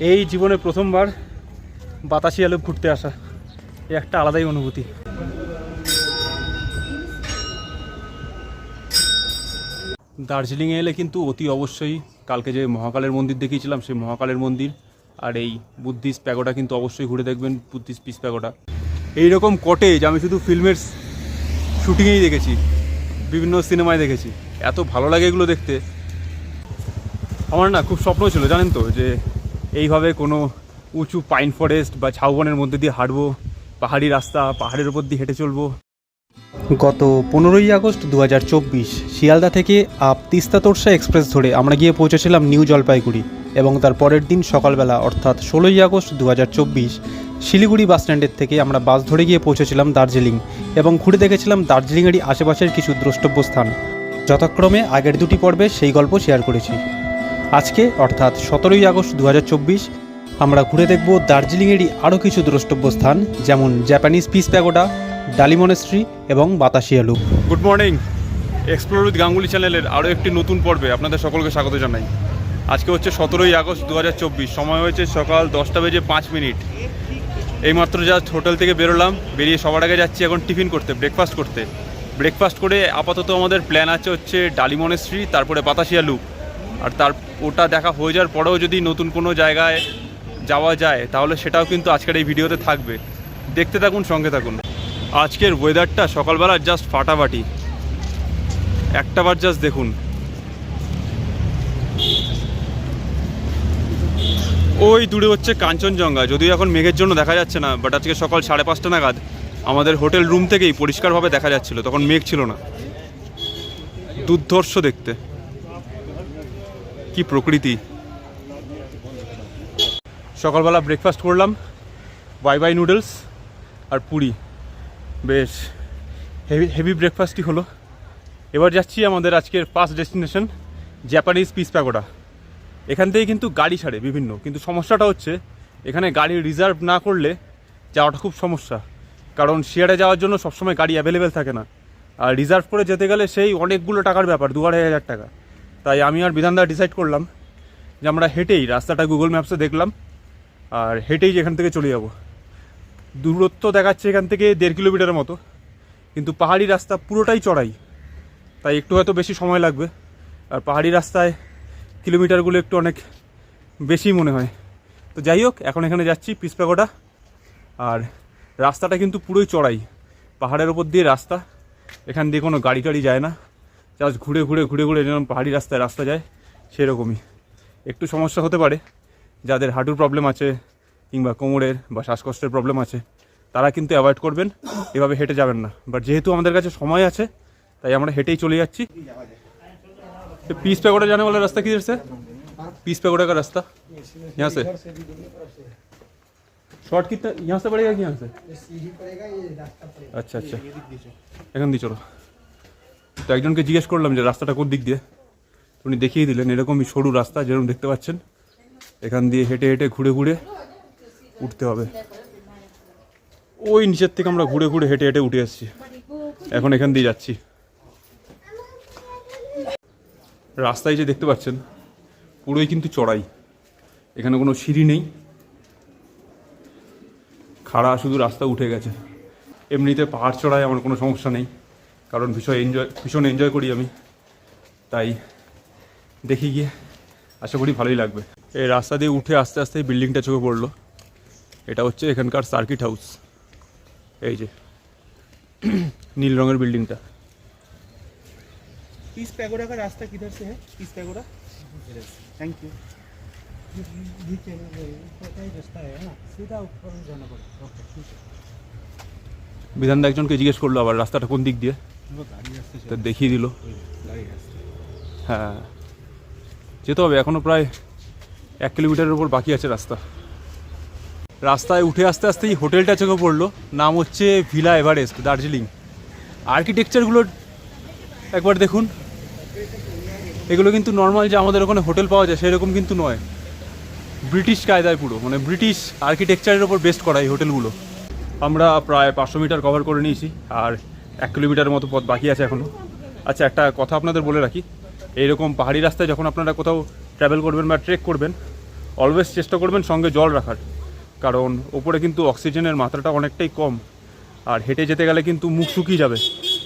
এই জীবনে প্রথমবার বাতাসি আলু ঘুরতে আসা, এই একটা আলাদাই অনুভূতি। দার্জিলিংয়ে এলে কিন্তু অতি অবশ্যই কালকে যে মহাকালের মন্দির দেখিয়েছিলাম সেই মহাকালের মন্দির আর এই বুদ্ধিস্ট প্যাগোডা কিন্তু অবশ্যই ঘুরে দেখবেন, বুদ্ধিস্ট পিস প্যাগোডা। এইরকম কটেজ আমি শুধু ফিল্মের শুটিংয়েই দেখেছি, বিভিন্ন সিনেমায় দেখেছি, এত ভালো লাগে এগুলো দেখতে। আমার না খুব স্বপ্ন ছিল জানেন তো, যে এইভাবে কোনো উঁচু পাইন ফরেস্ট বা ঝাউবনের মধ্যে দিয়ে হাঁটবো, পাহাড়ি রাস্তা, পাহাড়ের উপর দিয়ে হেঁটে চলবো। গত 15ই আগস্ট 2024 শিয়ালদা থেকে আপ তিস্তা তোরসা এক্সপ্রেস ধরে আমরা গিয়ে পৌঁছেছিলাম নিউ জলপাইগুড়ি এবং তার পরের দিন সকালবেলা অর্থাৎ 16ই আগস্ট 2024 শিলিগুড়ি বাস স্ট্যান্ডের থেকে আমরা বাস ধরে গিয়ে পৌঁছেছিলাম দার্জিলিং এবং ঘুরে দেখেছিলাম দার্জিলিংয়েরই আশেপাশের কিছু দ্রষ্টব্য স্থান। যথাক্রমে আগের দুটি পর্বে সেই গল্প শেয়ার করেছি। আজকে অর্থাৎ 17ই আগস্ট 2024 আমরা ঘুরে দেখব দার্জিলিংয়েরই আরও কিছু দ্রষ্টব্য স্থান, যেমন জাপানিজ পিস প্যাগোডা, ডালি মনেস্ট্রি এবং বাতাসি আলু। Good morning, explore with Ganguly চ্যানেলের আরও একটি নতুন পর্বে আপনাদের সকলকে স্বাগত জানাই। আজকে হচ্ছে 17ই আগস্ট 2024, সময় হয়েছে সকাল 10:05। এইমাত্র জাস্ট হোটেল থেকে বেরোলাম, বেরিয়ে সবার আগে যাচ্ছি এখন টিফিন করতে, ব্রেকফাস্ট করতে। ব্রেকফাস্ট করে আপাতত আমাদের প্ল্যান আছে হচ্ছে ডালি মনেস্ট্রি, তারপরে বাতাসি আলু, আর ওটা দেখা হয়ে যাওয়ার পরেও যদি নতুন কোনো জায়গায় যাওয়া যায় তাহলে সেটাও কিন্তু আজকের এই ভিডিওতে থাকবে। দেখতে থাকুন, সঙ্গে থাকুন। আজকের ওয়েদারটা সকালবেলা জাস্ট ফাটাফাটি, একটাবার জাস্ট দেখুন। ওই দূরে হচ্ছে কাঞ্চনজঙ্ঘা, যদিও এখন মেঘের জন্য দেখা যাচ্ছে না, বাট আজকে সকাল 5:30 নাগাদ আমাদের হোটেল রুম থেকেই পরিষ্কারভাবে দেখা যাচ্ছিল, তখন মেঘ ছিল না। দুর্ধর্ষ দেখতে, কি প্রকৃতি। সকালবেলা ব্রেকফাস্ট করলাম, বাই নুডলস আর পুরি, বেশ হেভি ব্রেকফাস্টই হলো। এবার যাচ্ছি আমাদের আজকের first destination Japanese piece pagoda. এখান থেকে কিন্তু গাড়ি ছাড়ে বিভিন্ন, কিন্তু সমস্যাটা হচ্ছে এখানে গাড়ি রিজার্ভ না করলে যাওয়াটা খুব সমস্যা, কারণ শেয়ারে যাওয়ার জন্য সবসময় গাড়ি অ্যাভেলেবেল থাকে না, আর রিজার্ভ করে যেতে গেলে সেই অনেকগুলো টাকার ব্যাপার, 2-2,500 টাকা। তাই আমি আর বিধানদা ডিসাইড করলাম যে আমরা হেঁটেই, রাস্তাটা গুগল ম্যাপসে দেখলাম, আর হেঁটেই এখান থেকে চলে যাব। দূরত্ব দেখাচ্ছে এখান থেকে 1.5 কিলোমিটারের মতো, কিন্তু পাহাড়ি রাস্তা পুরোটাই চড়াই, তাই একটু হয়তো বেশি সময় লাগবে। আর পাহাড়ি রাস্তায় কিলোমিটারগুলো একটু অনেক বেশি মনে হয়। তো যাই হোক, এখন এখানে যাচ্ছি পিস প্যাগোডা, আর রাস্তাটা কিন্তু পুরোই চড়াই, পাহাড়ের ওপর দিয়ে রাস্তা, এখান দিয়ে কোনো গাড়ি টাড়ি যায় না, জাস্ট ঘুরে ঘুরে যেমন পাহাড়ি রাস্তায় রাস্তা যায় সেরকমই। একটু সমস্যা হতে পারে যাদের হাঁটুর প্রবলেম আছে কিংবা কোমরের বা শ্বাসকষ্টের প্রবলেম আছে, তারা কিন্তু অ্যাভয়েড করবেন, এভাবে হেঁটে যাবেন না। বাট যেহেতু আমাদের কাছে সময় আছে তাই আমরা হেঁটেই চলে যাচ্ছি। पीस पैगोडा जाने वाला रास्ता किधर से? पीस पैगोडा का रास्ता यहाँ से शॉर्ट कितना यहाँ से पड़ेगा कि यहाँ से? अच्छा अच्छा, এখান দিয়ে চলো। তো একজনকে জিজ্ঞেস করলাম যে রাস্তাটা কোন দিক দিয়ে, উনি দেখিয়ে দিলেন এরকমই সরু রাস্তা যেরকম দেখতে পাচ্ছেন, এখান দিয়ে হেঁটে হেঁটে ঘুরে ঘুরে উঠতে হবে। ওই নিচের থেকে আমরা ঘুরে ঘুরে হেঁটে হেঁটে উঠে আসছি, এখন এখান দিয়ে যাচ্ছি। রাস্তায় যে দেখতে পাচ্ছেন পুরোই কিন্তু চড়াই, এখানে কোনো সিঁড়ি নেই, খাড়া শুধু রাস্তা উঠে গেছে। এমনিতে পাহাড় চড়ায় আমার কোনো সমস্যা নেই, কারণ ভীষণ এনজয় করি আমি, তাই দেখি গিয়ে আশা করি ভালোই লাগবে। এই রাস্তা দিয়ে উঠে আস্তে আস্তে বিল্ডিংটা চোখে পড়লো, এটা হচ্ছে এখানকার সার্কিট হাউস। এই যে নীল রঙের বিল্ডিংটা। पीस पैगोडा का रास्ता किधर से है? Peace Pagoda, thank you. रास्ता है ना, सीधा ऊपर जाना पड़ेगा। ओके ठीक है। বিধানদা একজনকে জিজ্ঞেস করলো আবার রাস্তাটা কোন দিক দিয়ে, তো দেখিয়ে দিল। হ্যাঁ যেতে হবে, এখনও প্রায় 1 কিলোমিটারের উপর বাকি আছে রাস্তা। রাস্তায় উঠে আস্তে আস্তেই হোটেলটা চোখে পড়লো, নাম হচ্ছে ভিলা এভারেস্ট দার্জিলিং। আর্কিটেকচারগুলো একবার দেখুন, এগুলো কিন্তু নর্মাল যে আমাদের ওখানে হোটেল পাওয়া যায় সেরকম কিন্তু নয়, ব্রিটিশ কায়দায় পুরো, মানে ব্রিটিশ আর্কিটেকচারের ওপর বেস্ট করা এই হোটেলগুলো। আমরা প্রায় 500 মিটার কভার করে নিয়েছি, আর 1 কিলোমিটারের মতো পথ বাকি আছে এখনও। আচ্ছা, একটা কথা আপনাদের বলে রাখি, এইরকম পাহাড়ি রাস্তায় যখন আপনারা কোথাও ট্রাভেল করবেন বা ট্রেক করবেন, অলওয়েজ চেষ্টা করবেন সঙ্গে জল রাখার, কারণ ওপরে কিন্তু অক্সিজেনের মাত্রাটা অনেকটাই কম, আর হেঁটে যেতে গেলে কিন্তু মুখ শুকিয়ে যাবে,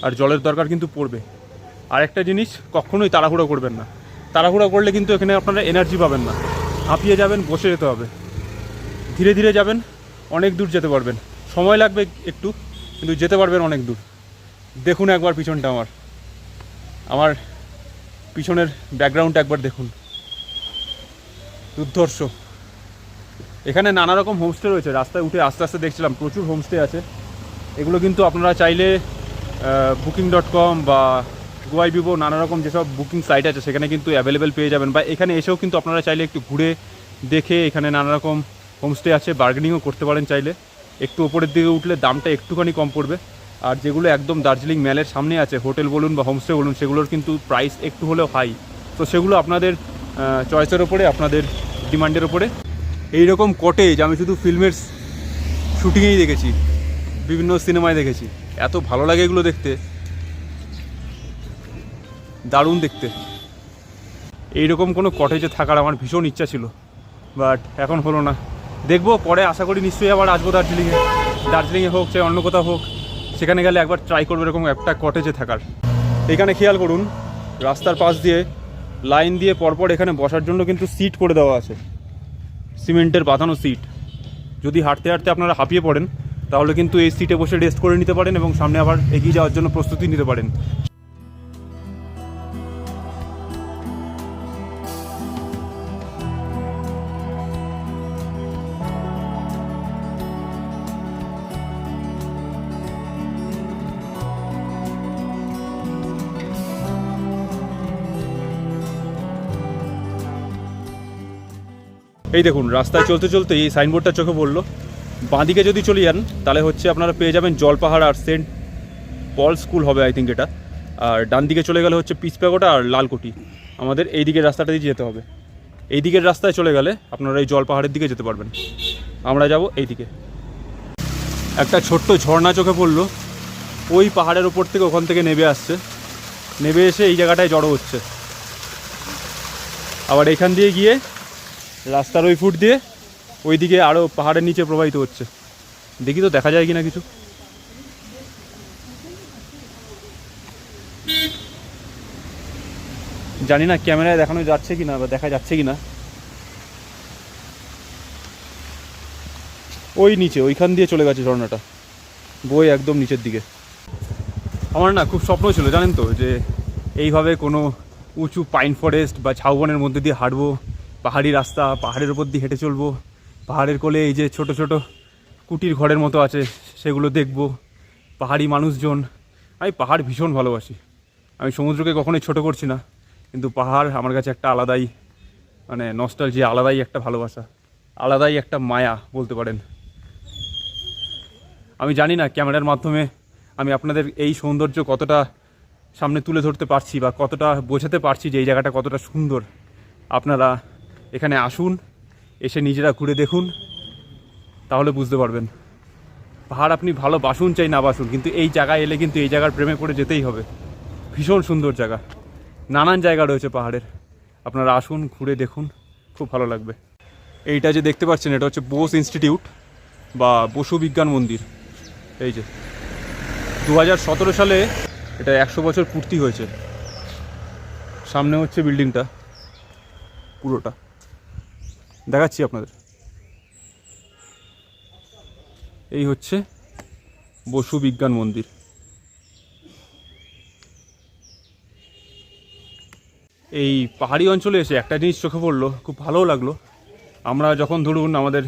আর জলের দরকার কিন্তু পড়বে। আর একটা জিনিস, কখনোই তাড়াহুড়ো করবেন না। তাড়াহুড়ো করলে কিন্তু এখানে আপনারা এনার্জি পাবেন না, হাঁপিয়ে যাবেন, বসে যেতে হবে। ধীরে ধীরে যাবেন, অনেক দূর যেতে পারবেন। সময় লাগবে একটু, কিন্তু যেতে পারবেন অনেক দূর। দেখুন একবার পিছনটা, আমার পিছনের ব্যাকগ্রাউন্ডটা একবার দেখুন, দুর্ধর্ষ। এখানে নানা রকম হোমস্টে রয়েছে। রাস্তায় উঠে আস্তে আস্তে দেখছিলাম প্রচুর হোমস্টে আছে। এগুলো কিন্তু আপনারা চাইলে booking.com বা গোয়াইবিবো নানা রকম যেসব বুকিং সাইট আছে সেখানে কিন্তু অ্যাভেলেবেল পেয়ে যাবেন, বা এখানে এসেও কিন্তু আপনারা চাইলে একটু ঘুরে দেখে, এখানে নানা রকম হোমস্টে আছে, বার্গেনিংও করতে পারেন চাইলে। একটু ওপরের দিকে উঠলে দামটা একটুখানি কম পড়বে। আর যেগুলো একদম দার্জিলিং ম্যালের সামনে আছে, হোটেল বলুন বা হোমস্টে বলুন, সেগুলোর কিন্তু প্রাইস একটু হলেও হাই। তো সেগুলো আপনাদের চয়েসের ওপরে, আপনাদের ডিমান্ডের ওপরে। এইরকম কটেজ আমি শুধু ফিল্মের শুটিংয়েই দেখেছি, বিভিন্ন সিনেমায় দেখেছি। এত ভালো লাগে এগুলো দেখতে, দারুণ দেখতে। এইরকম কোনো কটেজে থাকার আমার ভীষণ ইচ্ছা ছিল, বাট এখন হলো না। দেখবো পরে, আশা করি নিশ্চয়ই আবার আসবো দার্জিলিংয়ে হোক চাই অন্য কোথাও হোক, সেখানে গেলে একবার ট্রাই করবো এরকম একটা কটেজে থাকার। এখানে খেয়াল করুন, রাস্তার পাশ দিয়ে লাইন দিয়ে পরপর এখানে বসার জন্য কিন্তু সিট করে দেওয়া আছে, সিমেন্টের বাঁধানো সিট। যদি হাঁটতে হাঁটতে আপনারা হাঁপিয়ে পড়েন, তাহলে কিন্তু এই সিটে বসে রেস্ট করে নিতে পারেন এবং সামনে আবার এগিয়ে যাওয়ার জন্য প্রস্তুতি নিতে পারেন। এই দেখুন, রাস্তায় চলতে চলতে এই সাইনবোর্ডটা চোখে পড়লো। বাঁদিকে যদি চলে যান তাহলে হচ্ছে আপনারা পেয়ে যাবেন জলপাহাড় আর সেন্ট পল স্কুল হবে আই থিঙ্ক এটা। আর ডান দিকে চলে গেলে হচ্ছে পিচ প্যাগোডা আর লালকুটি। আমাদের এই দিকের রাস্তাটা দিয়ে যেতে হবে। এই দিকের রাস্তায় চলে গেলে আপনারা এই জলপাহাড়ের দিকে যেতে পারবেন। আমরা যাব এই দিকে। একটা ছোট্ট ঝর্ণা চোখে পড়লো, ওই পাহাড়ের ওপর থেকে, ওখান থেকে নেমে আসছে, নেমে এসে এই জায়গাটায় জড়ো হচ্ছে। আবার এখান দিয়ে গিয়ে রাস্তার ওই ফুট দিয়ে ওই দিকে আরও পাহাড়ের নিচে প্রবাহিত হচ্ছে। দেখি তো দেখা যায় কিনা কিছু। জানি না ক্যামেরায় দেখানো যাচ্ছে কিনা বা দেখা যাচ্ছে কিনা। ওই নিচে ওইখান দিয়ে চলে গেছে ঝর্ণাটা, বই একদম নিচের দিকে। আমার না খুব স্বপ্ন ছিল জানেন তো, যে এইভাবে কোনো উঁচু পাইন ফরেস্ট বা ঝাউবনের মধ্যে দিয়ে হাঁটবো, পাহাড়ি রাস্তা, পাহাড়ের ওপর দিয়ে হেঁটে চলবো, পাহাড়ের কোলে এই যে ছোট ছোট কুটির ঘরের মতো আছে সেগুলো দেখবো, পাহাড়ি মানুষজন। আমি পাহাড় ভীষণ ভালোবাসি। আমি সমুদ্রকে কখনোই ছোট করছি না, কিন্তু পাহাড় আমার কাছে একটা আলাদাই, মানে নস্টালজিয়া, আলাদাই একটা ভালোবাসা, আলাদাই একটা মায়া বলতে পারেন। আমি জানি না ক্যামেরার মাধ্যমে আমি আপনাদের এই সৌন্দর্য কতটা সামনে তুলে ধরতে পারছি বা কতটা বোঝাতে পারছি যে এই জায়গাটা কতটা সুন্দর। আপনারা এখানে আসুন, এসে নিজেরা ঘুরে দেখুন, তাহলে বুঝতে পারবেন। পাহাড় আপনি ভালোবাসুন চাই না বাসুন, কিন্তু এই জায়গায় এলে কিন্তু এই জায়গার প্রেমে পড়ে যেতেই হবে। ভীষণ সুন্দর জায়গা, নানান জায়গা রয়েছে পাহাড়ের। আপনারা আসুন, ঘুরে দেখুন, খুব ভালো লাগবে। এইটা যে দেখতে পাচ্ছেন, এটা হচ্ছে বোস ইনস্টিটিউট বা বসু বিজ্ঞান মন্দির। এই যে 2017 সালে এটা 100 বছর পূর্তি হয়েছে। সামনে হচ্ছে বিল্ডিংটা, পুরোটা দেখাচ্ছি আপনাদের। এই হচ্ছে বসু বিজ্ঞান মন্দির। এই পাহাড়ি অঞ্চলে এসে একটা জিনিস চোখে পড়লো, খুব ভালোও লাগলো। আমরা যখন ধরুন আমাদের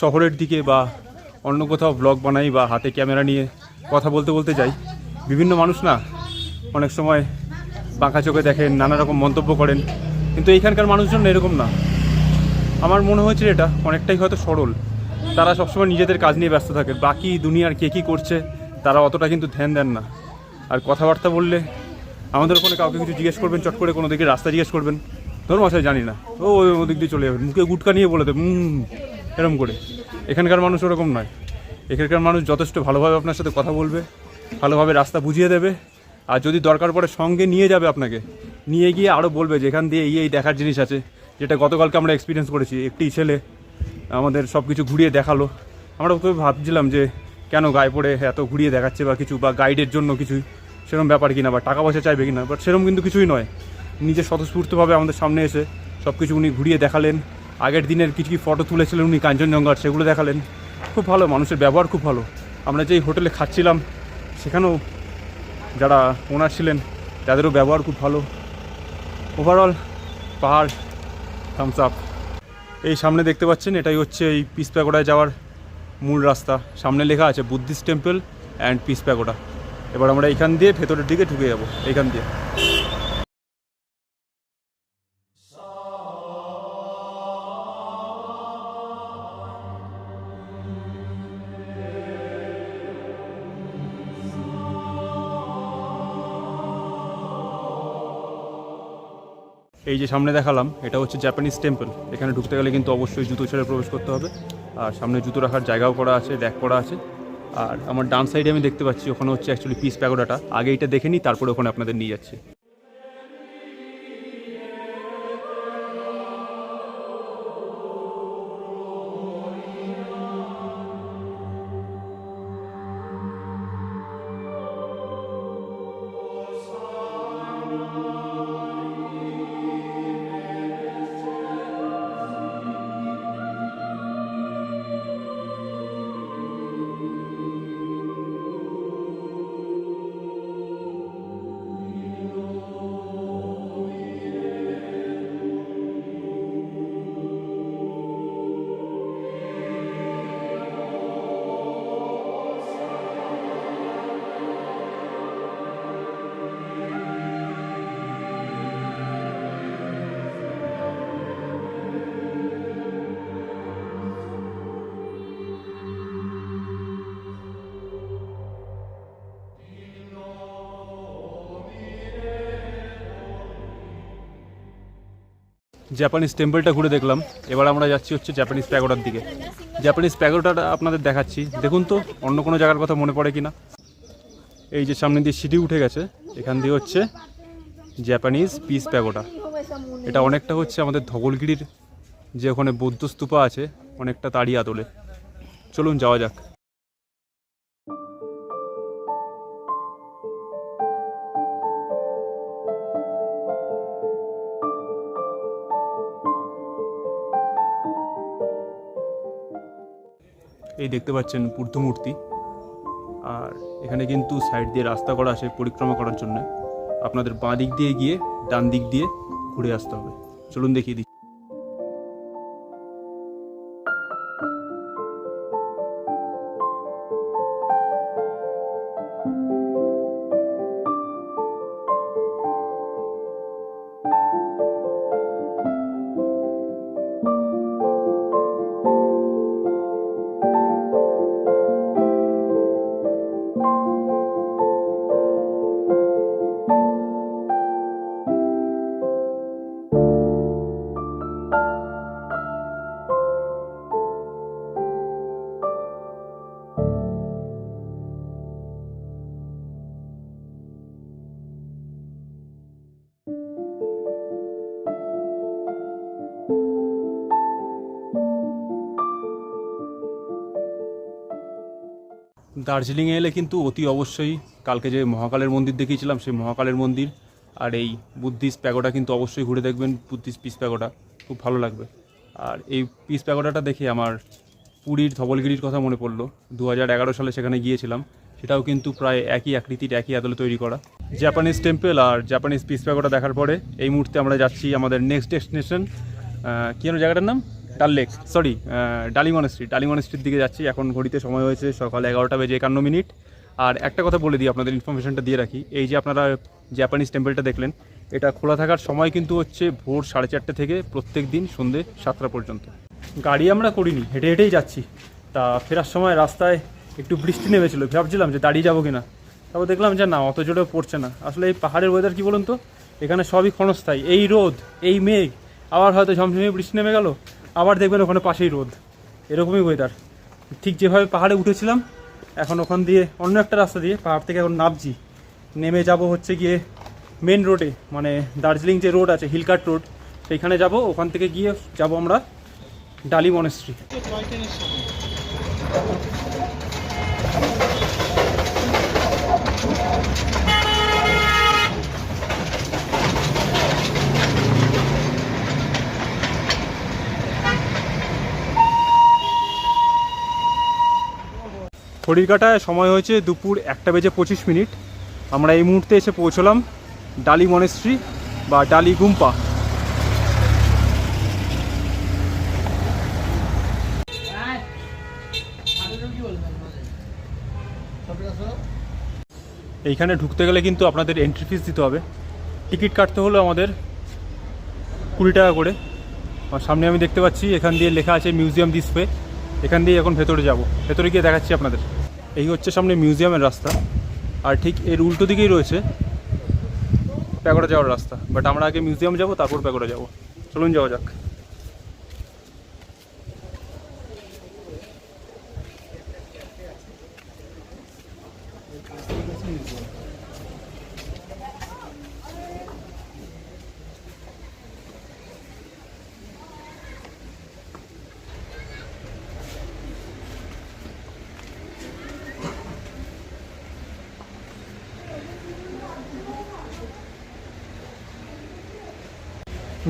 শহরের দিকে বা অন্য কোথাও ব্লগ বানাই বা হাতে ক্যামেরা নিয়ে কথা বলতে বলতে যাই, বিভিন্ন মানুষ না অনেক সময় বাঁকা চোখে দেখেন, নানা রকম মন্তব্য করেন, কিন্তু এইখানকার মানুষজন এরকম না। আমার মনে হয়েছে এটা অনেকটাই হয়তো সরল। তারা সবসময় নিজেদের কাজ নিয়ে ব্যস্ত থাকে, বাকি দুনিয়ার কে কী করছে তারা অতটা কিন্তু ধ্যান দেন না। আর কথাবার্তা বললে আমাদের ওখানে কাউকে কিছু জিজ্ঞেস করবেন, চট করে কোনো দিকে রাস্তা জিজ্ঞেস করবেন, ধরুন আসলে জানি না, ওদিক দিয়ে চলে যাবেন, মুখে গুটকা নিয়ে বলে দেবেন এরকম করে। এখানকার মানুষ ওরকম নয়। এখানকার মানুষ যথেষ্ট ভালোভাবে আপনার সাথে কথা বলবে, ভালোভাবে রাস্তা বুঝিয়ে দেবে, আর যদি দরকার পড়ে সঙ্গে নিয়ে যাবে আপনাকে, নিয়ে গিয়ে আরও বলবে যে এখান দিয়ে এই দেখার জিনিস আছে, যেটা গতকালকে আমরা এক্সপিরিয়েন্স করেছি। একটি ছেলে আমাদের সব কিছু ঘুরিয়ে দেখালো। আমরা তো ভাবছিলাম যে কেন গায়ে পড়ে এত ঘুরিয়ে দেখাচ্ছে বা কিছু, বা গাইডের জন্য কিছুই সেরকম ব্যাপার কিনা, বা টাকা পয়সা চাইবে কিনা, বাট সেরকম কিন্তু কিছুই নয়। নিজের স্বতঃস্ফূর্তভাবে আমাদের সামনে এসে সব কিছু উনি ঘুরিয়ে দেখালেন। আগের দিনের কিছু কি ফটো তুলেছিলেন উনি কাঞ্চনজঙ্ঘার, সেগুলো দেখালেন। খুব ভালো, মানুষের ব্যবহার খুব ভালো। আমরা যেই হোটেলে খাচ্ছিলাম সেখানেও যারা ওনার ছিলেন তাদেরও ব্যবহার খুব ভালো। ওভারঅল পাহাড় থামস আপ। এই সামনে দেখতে পাচ্ছেন এটাই হচ্ছে এই পিস প্যাগোডায় যাওয়ার মূল রাস্তা। সামনে লেখা আছে Buddhist temple and piece pagoda. এবার আমরা এখান দিয়ে ভেতরের দিকে ঢুকে যাব, এইখান দিয়ে। এই যে সামনে দেখালাম এটা হচ্ছে জাপানিজ টেম্পল। এখানে ঢুকতে গেলে কিন্তু অবশ্যই জুতো ছেড়ে প্রবেশ করতে হবে। আর সামনে জুতো রাখার জায়গাও করা আছে, র্যাক করা আছে। আর আমার ডান সাইডে আমি দেখতে পাচ্ছি ওখানে হচ্ছে অ্যাকচুয়ালি পিস প্যাগোডাটা। আগে এটা দেখে নিই, তারপরে ওখানে আপনাদের নিয়ে যাচ্ছি। জাপানিজ টেম্পলটা ঘুরে দেখলাম। এবার আমরা যাচ্ছি হচ্ছে জাপানিজ প্যাগোডার দিকে। জাপানিজ প্যাগোডাটা আপনাদের দেখাচ্ছি, দেখুন তো অন্য কোনো জায়গার কথা মনে পড়ে কিনা। এই যে সামনে দিয়ে সিঁড়ি উঠে গেছে, এখান দিয়ে হচ্ছে জাপানিজ পিস প্যাগোডা। এটা অনেকটা হচ্ছে আমাদের ধবলগিরির যে ওখানে বৌদ্ধ স্তূপা আছে, অনেকটা তারই আদলে। চলুন যাওয়া যাক। এই দেখতে পাচ্ছেন বুদ্ধ মূর্তি। আর এখানে কিন্তু সাইড দিয়ে রাস্তা করা আছে পরিক্রমা করার জন্য। আপনাদের বাঁ দিক দিয়ে গিয়ে ডান দিক দিয়ে ঘুরে আসতে হবে। চলুন দেখিয়ে দিই। দার্জিলিংয়ে এলে কিন্তু অতি অবশ্যই কালকে যে মহাকালের মন্দির দেখিয়েছিলাম সেই মহাকালের মন্দির আর এই বুদ্ধিস্ট প্যাগোডা কিন্তু অবশ্যই ঘুরে দেখবেন। বুদ্ধিস্ট পিস প্যাগোডা খুব ভালো লাগবে। আর এই পিস প্যাগোডাটা দেখে আমার পুরীর ধবলগিরির কথা মনে পড়লো। 2011 সালে সেখানে গিয়েছিলাম। সেটাও কিন্তু প্রায় একই আকৃতির, একই আদলে তৈরি করা। জাপানিজ টেম্পল আর জাপানিজ পিস প্যাগোডা দেখার পরে এই মুহূর্তে আমরা যাচ্ছি আমাদের নেক্সট ডেস্টিনেশন। কী যেন জায়গাটার নাম? ডাল লেক, সরি, ডালি মনেস্ট্রি। ডালি মনেস্ট্রির দিকে যাচ্ছি। এখন ঘড়িতে সময় হয়েছে সকাল 11:51। আর একটা কথা বলে দিই, আপনাদের ইনফরমেশনটা দিয়ে রাখি। এই যে আপনারা জাপানিজ টেম্পলটা দেখলেন, এটা খোলা থাকার সময় কিন্তু হচ্ছে ভোর 4:30 থেকে প্রত্যেক দিন সন্ধ্যে 7টা পর্যন্ত। গাড়ি আমরা করিনি, হেঁটে হেঁটেই যাচ্ছি। তা ফেরার সময় রাস্তায় একটু বৃষ্টি নেমেছিল, ভাবছিলাম যে দাঁড়িয়ে যাবো কিনা। তারপর দেখলাম যে না, অত জোরেও পড়ছে না। আসলে এই পাহাড়ের ওয়েদার কী বলুন তো, এখানে সবই ক্ষণস্থায়ী। এই রোদ, এই মেঘ, আবার হয়তো ঝমঝমিয়ে বৃষ্টি নেমে গেল, আবার দেখবেন ওখানে পাশেই রোদ। এরকমই ওয়েদার। ঠিক যেভাবে পাহাড়ে উঠেছিলাম, এখন ওখান দিয়ে অন্য একটা রাস্তা দিয়ে পাহাড় থেকে এখন নামছি। নেমে যাব হচ্ছে গিয়ে মেন রোডে, মানে দার্জিলিং যে রোড আছে হিলকাট রোড, সেইখানে যাব, ওখান থেকে গিয়ে যাব আমরা ডালি মনেস্ট্রি। ঘড়ির সময় হয়েছে দুপুর 1:25। আমরা এই মুহূর্তে এসে পৌঁছলাম ডালি মনেস্ট্রি বা ডালি গুম্পা। এইখানে ঢুকতে গেলে কিন্তু আপনাদের এন্ট্রি ফিস দিতে হবে। টিকিট কাটতে হলো আমাদের 20 টাকা করে। আর সামনে আমি দেখতে পাচ্ছি এখান দিয়ে লেখা আছে মিউজিয়াম দিস ওয়ে। এখান দিয়ে এখন ভেতরে যাব, ভেতরে গিয়ে দেখাচ্ছি আপনাদের। এই হচ্ছে সামনে মিউজিয়ামের রাস্তা, আর ঠিক এর উল্টো দিকেই রয়েছে প্যাগোডা যাওয়ার রাস্তা। বাট আমরা আগে মিউজিয়াম যাব, তারপর প্যাগোডা যাব। চলুন যাওয়া যাক।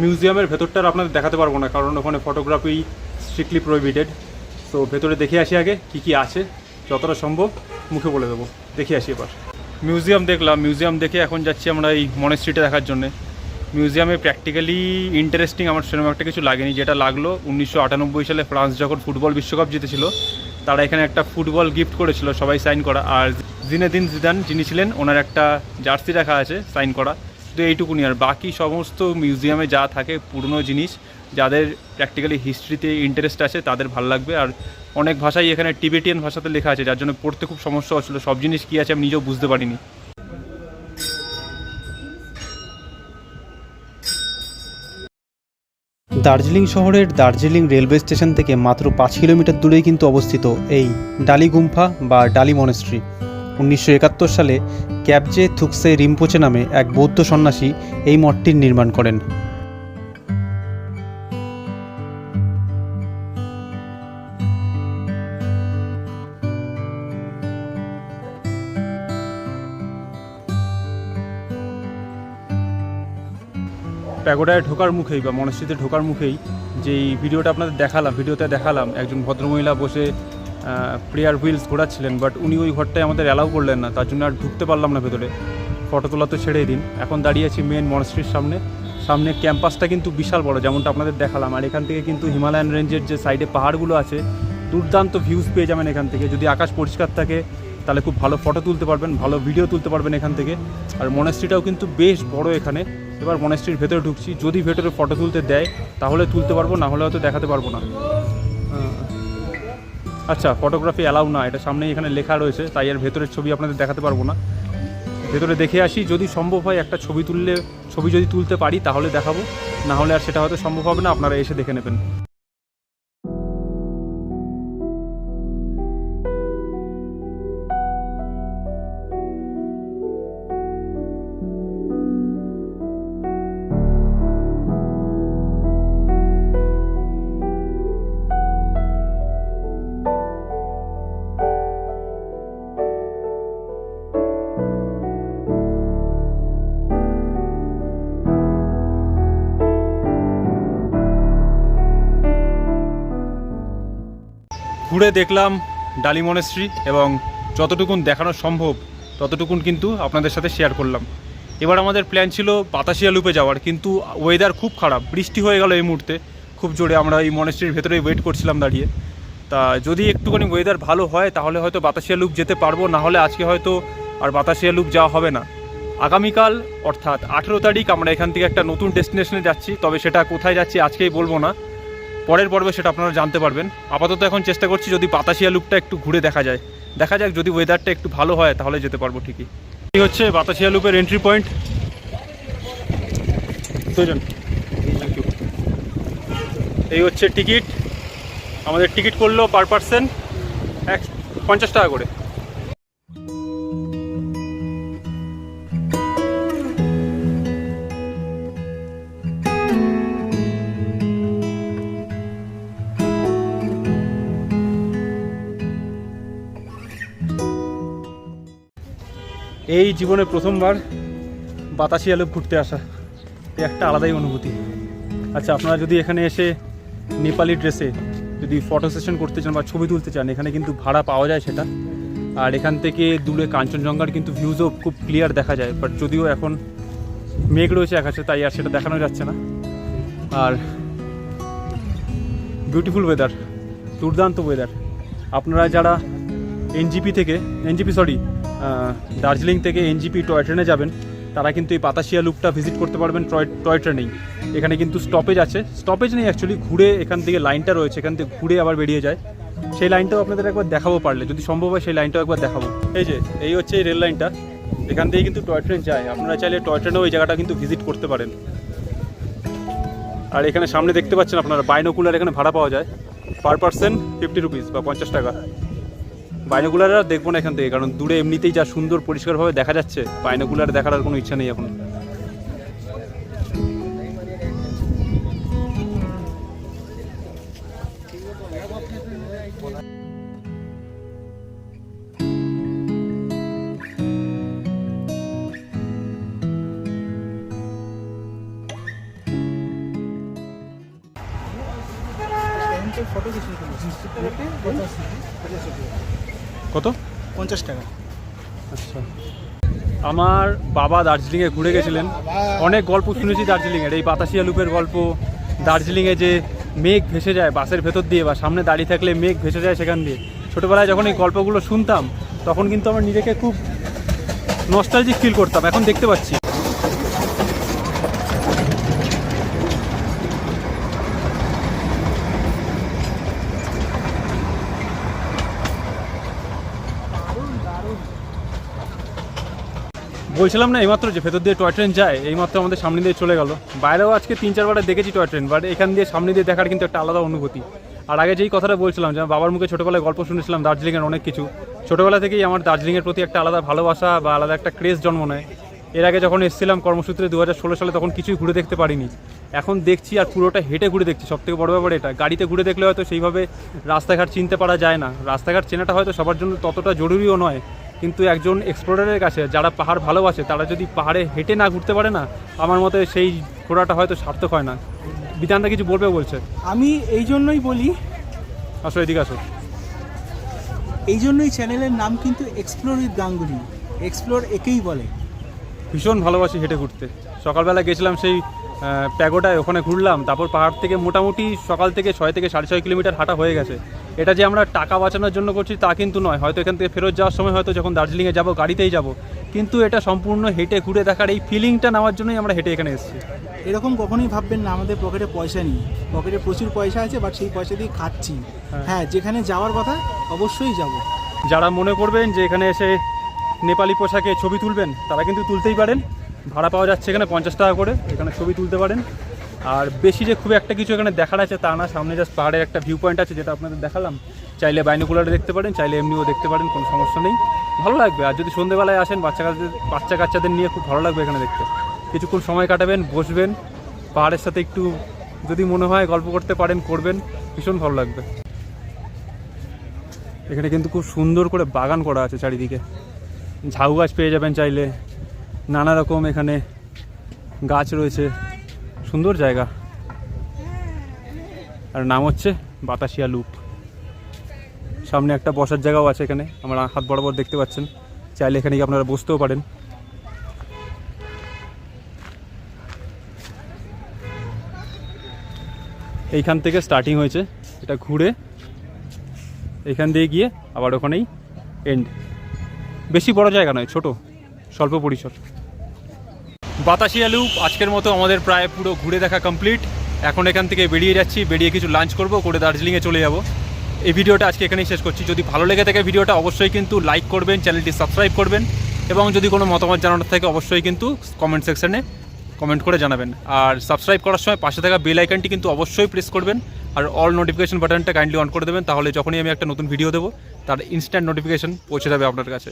মিউজিয়ামের ভেতরটা আপনাদের দেখাতে পারবো না, কারণ ওখানে ফটোগ্রাফি স্ট্রিক্টলি প্রহিবিটেড। তো ভেতরে দেখে আসি আগে কি কি আছে, যতটা সম্ভব মুখে বলে দেবো। দেখে আসি এবার। মিউজিয়াম দেখলাম, মিউজিয়াম দেখে এখন যাচ্ছি আমরা এই মনেস্ট্রিটা দেখার জন্যে। মিউজিয়ামে প্র্যাকটিক্যালি ইন্টারেস্টিং আমার সেরকম একটা কিছু লাগেনি। যেটা লাগলো 1998 সালে ফ্রান্স যখন ফুটবল বিশ্বকাপ জিতেছিল, তারা এখানে একটা ফুটবল গিফট করেছিল, সবাই সাইন করা। আর জিনেদিন জিদান যিনি ছিলেন, ওনার একটা জার্সি রাখা আছে সাইন করা। তো এইটুকুনি। আর বাকি সমস্ত মিউজিয়ামে যা থাকে পুরনো জিনিস, যাদের প্র্যাকটিক্যালি হিস্ট্রিতে ইন্টারেস্ট আছে তাদের ভালো লাগবে। আর অনেক ভাষাই এখানে টিবেটিয়ান ভাষাতে লেখা আছে, যার জন্য পড়তে খুব সমস্যা হচ্ছিলো। সব জিনিস কী আছে আমি নিজেও বুঝতে পারিনি। দার্জিলিং শহরের দার্জিলিং রেলওয়ে স্টেশন থেকে মাত্র 5 কিলোমিটার দূরেই কিন্তু অবস্থিত এই ডালি গুম্ফা বা ডালি মনেস্ট্রি। 1971 সালে ক্যাবজে থুকসে রিম্পোচে নামে এক বৌদ্ধ সন্ন্যাসী এই মঠটির নির্মাণ করেন। প্যাগোডায় ঢোকার মুখেই বা মনেস্ট্রিতে ঢোকার মুখেই যেই ভিডিওটা আপনাদের ভিডিওতে দেখালাম একজন ভদ্রমহিলা বসে প্রেয়ার হুইলস ঘোরাচ্ছিলেন। বাট উনি ওই ঘরটায় আমাদের অ্যালাউ করলেন না, তার জন্য আর ঢুকতে পারলাম না ভেতরে। ফটো তোলা তো ছেড়েই দিন। এখন দাঁড়িয়ে আছি মেন মনেস্ট্রির সামনে ক্যাম্পাসটা কিন্তু বিশাল বড়, যেমনটা আপনাদের দেখালাম। আর এখান থেকে কিন্তু হিমালয়ান রেঞ্জের যে সাইডে পাহাড়গুলো আছে, দুর্দান্ত ভিউজ পেয়ে যাবেন এখান থেকে। যদি আকাশ পরিষ্কার থাকে তাহলে খুব ভালো ফটো তুলতে পারবেন, ভালো ভিডিও তুলতে পারবেন এখান থেকে। আর মনেস্ট্রিটাও কিন্তু বেশ বড় এখানে। এবার মনেস্ট্রির ভেতরে ঢুকছি, যদি ভেতরে ফটো তুলতে দেয় তাহলে তুলতে পারবো, না হলে হয়তো দেখাতে পারবো না। আচ্ছা, ফটোগ্রাফি অ্যালাউ না, এটা সামনেই এখানে লেখা রয়েছে, তাই আর ভেতরের ছবি আপনাদের দেখাতে পারবো না। ভেতরে দেখে আসি, যদি সম্ভব হয় একটা ছবি যদি তুলতে পারি তাহলে দেখাবো, না হলে আর সেটা হয়তো সম্ভব হবে না। আপনারা এসে দেখে নেবেন। ঘুরে দেখলাম ডালি মনেস্ট্রি, এবং যতটুকুন দেখানো সম্ভব ততটুকুন কিন্তু আপনাদের সাথে শেয়ার করলাম। এবার আমাদের প্ল্যান ছিল বাতাসিয়া লুপে যাওয়ার, কিন্তু ওয়েদার খুব খারাপ, বৃষ্টি হয়ে গেল এই মুহূর্তে খুব জোরে। আমরা এই মনেস্ট্রির ভেতরেই ওয়েট করছিলাম দাঁড়িয়ে। তা যদি একটুখানি ওয়েদার ভালো হয় তাহলে হয়তো বাতাসিয়া লুপ যেতে পারবো, না হলে আজকে হয়তো আর বাতাসিয়া লুপ যাওয়া হবে না। আগামীকাল অর্থাৎ 18 তারিখ আমরা এখান থেকে একটা নতুন ডেস্টিনেশনে যাচ্ছি, তবে সেটা কোথায় যাচ্ছি আজকেই বলবো না, পরের পর্বে সেটা আপনারা জানতে পারবেন। আপাতত এখন চেষ্টা করছি যদি বাতাসিয়া লুপটা একটু ঘুরে দেখা যাক, যদি ওয়েদারটা একটু ভালো হয় তাহলে যেতে পারবো ঠিকই। এই হচ্ছে বাতাসিয়া লুপের এন্ট্রি পয়েন্ট। Thank you. এই হচ্ছে টিকিট, আমাদের টিকিট করলো পার পার্সন 50 টাকা করে। এই জীবনে প্রথমবার বাতাসিয়া লুপ ঘুরতে আসা, এই একটা আলাদাই অনুভূতি। আচ্ছা, আপনারা যদি এখানে এসে নেপালি ড্রেসে যদি ফটো সেশন করতে চান বা ছবি তুলতে চান, এখানে কিন্তু ভাড়া পাওয়া যায় সেটা। আর এখান থেকে দূরে কাঞ্চনজঙ্ঘার কিন্তু ভিউজও খুব ক্লিয়ার দেখা যায়, বাট যদিও এখন মেঘ রয়েছে আকাশে, তাই আর সেটা দেখানো যাচ্ছে না। আর বিউটিফুল ওয়েদার, দুর্দান্ত ওয়েদার। আপনারা যারা দার্জিলিং থেকে এনজিপি টয় ট্রেনে যাবেন, তারা কিন্তু এই বাতাসিয়া লুপটা ভিজিট করতে পারবেন টয় ট্রেনেই। এখানে কিন্তু স্টপেজ আছে, স্টপেজ নেই অ্যাকচুয়ালি, ঘুরে এখান থেকে লাইনটা রয়েছে, এখান থেকে ঘুরে আবার বেরিয়ে যায়। সেই লাইনটাও আপনাদের একবার দেখাবো, পারলে যদি সম্ভব হয় সেই লাইনটাও একবার দেখাবো। এই হচ্ছে এই রেল লাইনটা, এখান থেকে কিন্তু টয় ট্রেন যায়। আপনারা চাইলে টয় ট্রেনেও এই জায়গাটা কিন্তু ভিজিট করতে পারেন। আর এখানে সামনে দেখতে পাচ্ছেন আপনারা বাইনোকুলার এখানে ভাড়া পাওয়া যায়, পার পার্সন 50 রুপিস বা 50 টাকা। বাইনোকুলার আর দেখবো না এখান থেকে, কারণ দূরে এমনিতেই যা সুন্দর পরিষ্কারভাবে দেখা যাচ্ছে, বাইনোকুলার দেখার আর কোনো ইচ্ছা নেই এখন। ফটো সেশন কত? 50 টাকা। আচ্ছা, আমার বাবা দার্জিলিংয়ে ঘুরে গেছিলেন, অনেক গল্প শুনেছি দার্জিলিংয়ের, এই বাতাসিয়া লুপের গল্প। দার্জিলিংয়ে যে মেঘ ভেসে যায় বাসের ভেতর দিয়ে, বা সামনে দাঁড়িয়ে থাকলে মেঘ ভেসে যায় সেখান দিয়ে। ছোটোবেলায় যখন এই গল্পগুলো শুনতাম, তখন কিন্তু আমার নিজেকে খুব নস্টালজিক ফিল করতাম। এখন দেখতে পাচ্ছি বলছিলাম না এইমাত্র যে ভেতর দিয়ে টয় ট্রেন যায়, এইমাত্র আমাদের সামনে দিয়ে চলে গেল। বাইরেও আজকে 3-4 বার দেখেছি টয় ট্রেন, বাট এখান দিয়ে সামনে দিয়ে দেখার কিন্তু একটা আলাদা অনুভূতি। আর আগে যেই কথাটা বলছিলাম যে বাবার মুখে ছোটোবেলায় গল্প শুনেছিলাম দার্জিলিংয়ের অনেক কিছু, ছোটোবেলা থেকেই আমার দার্জিলিংয়ের প্রতি একটা আলাদা ভালোবাসা বা আলাদা একটা ক্রেজ জন্ম নেয়। এর আগে যখন এসেছিলাম কর্মসূত্রে 2016 সালে, তখন কিছুই ঘুরে দেখতে পারিনি। এখন দেখছি, আর পুরোটা হেঁটে ঘুরে দেখছি। সবথেকে বড় ব্যাপার এটা, গাড়িতে ঘুরে দেখলে হয়তো সেইভাবে রাস্তাঘাট চিনতে পারা যায় না। রাস্তাঘাট চেনাটা হয়তো সবার জন্য ততটা জরুরিও নয়, কিন্তু একজন এক্সপ্লোরারের কাছে যারা পাহাড় ভালোবাসে, তারা যদি পাহাড়ে হেঁটে না ঘুরতে পারে না, আমার মতে সেই ঘোরাটা হয়তো সার্থক হয় না। বিধানটা কিছু বলবে বলছে। আমি এই জন্যই বলি, আসো এদিকে আসো। এই জন্যই চ্যানেলের নাম কিন্তু এক্সপ্লোর উইথ গাঙ্গুলি। এক্সপ্লোর একেই বলে। ভীষণ ভালোবাসি হেঁটে ঘুরতে। সকালবেলা গেছিলাম সেই প্যাগোডায়, ওখানে ঘুরলাম। তারপর পাহাড় থেকে মোটামুটি সকাল থেকে 6 থেকে 6.5 কিলোমিটার হাঁটা হয়ে গেছে। এটা যে আমরা টাকা বাঁচানোর জন্য করছি তা কিন্তু নয়। হয়তো এখান থেকে ফেরত যাওয়ার সময় হয়তো যখন দার্জিলিংয়ে যাব গাড়িতেই যাব, কিন্তু এটা সম্পূর্ণ হেঁটে ঘুরে দেখার এই ফিলিংটা নেওয়ার জন্যই আমরা হেঁটে এখানে এসেছি। এরকম কখনোই ভাববেন না আমাদের পকেটে পয়সা নেই। পকেটে প্রচুর পয়সা আছে, বাট সেই পয়সা দিয়ে খাচ্ছি। হ্যাঁ, যেখানে যাওয়ার কথা অবশ্যই যাব। যারা মনে করবেন যে এখানে এসে নেপালি পোশাকে ছবি তুলবেন, তারা কিন্তু তুলতেই পারেন। ভাড়া পাওয়া যাচ্ছে এখানে 50 টাকা করে, এখানে ছবি তুলতে পারেন। আর বেশি যে খুব একটা কিছু এখানে দেখার আছে তা না, সামনে জাস্ট পাহাড়ের একটা ভিউ পয়েন্ট আছে যেটা আপনাদের দেখালাম। চাইলে বাইনোকুলারে দেখতে পারেন, চাইলে এমনিও দেখতে পারেন, কোনো সমস্যা নেই, ভালো লাগবে। আর যদি সন্ধ্যেবেলায় আসেন বাচ্চা কাচ্চাদের নিয়ে খুব ভালো লাগবে এখানে দেখতে। কিছুক্ষণ সময় কাটাবেন, বসবেন, পাহাড়ের সাথে একটু যদি মনে হয় গল্প করতে পারেন, করবেন, ভীষণ ভালো লাগবে। এখানে কিন্তু খুব সুন্দর করে বাগান করা আছে চারিদিকে, ঝাউ গাছ পেয়ে যাবেন চাইলে, নানা রকম এখানে গাছ রয়েছে, সুন্দর জায়গা। আর নাম হচ্ছে বাতাসিয়া লুপ। সামনে একটা বসার জায়গাও আছে, এখানে আমার হাত বরাবর দেখতে পাচ্ছেন, চাইলে এখানে গিয়ে আপনারা বসতেও পারেন। এইখান থেকে স্টার্টিং হয়েছে, এটা ঘুরে এইখান দিয়ে গিয়ে আবার ওখানেই এন্ড। বেশি বড় জায়গা নয়, ছোট, স্বল্প পরিসর। বাতাসিয়া লুপ আজকের মতো আমাদের প্রায় পুরো ঘুরে দেখা কমপ্লিট। এখন এখান থেকে বেরিয়ে যাচ্ছি, বেরিয়ে কিছু লাঞ্চ করব, করে দার্জিলিংয়ে চলে যাব। এই ভিডিওটা আজকে এখানেই শেষ করছি। যদি ভালো লেগে থাকে ভিডিওটা অবশ্যই কিন্তু লাইক করবেন, চ্যানেলটি সাবস্ক্রাইব করবেন, এবং যদি কোনো মতামত জানানোর থাকে অবশ্যই কিন্তু কমেন্ট সেকশনে কমেন্ট করে জানাবেন। আর সাবস্ক্রাইব করার সময় পাশে থাকা বেল আইকনটি কিন্তু অবশ্যই প্রেস করবেন, আর অল নোটিফিকেশন বাটনটা কাইন্ডলি অন করে দেবেন। তাহলে যখনই আমি একটা নতুন ভিডিও দেবো তার ইনস্ট্যান্ট নোটিফিকেশন পৌঁছে যাবে আপনার কাছে।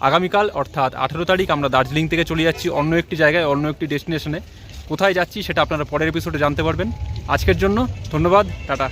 আগামীকাল অর্থাৎ 18 তারিখ আমরা দার্জিলিং থেকে চলে যাচ্ছি অন্য একটি জায়গায়, অন্য একটি ডেস্টিনেশনে। কোথায় যাচ্ছি সেটা আপনারা পরের এপিসোডে জানতে পারবেন। আজকের জন্য ধন্যবাদ, টাটা।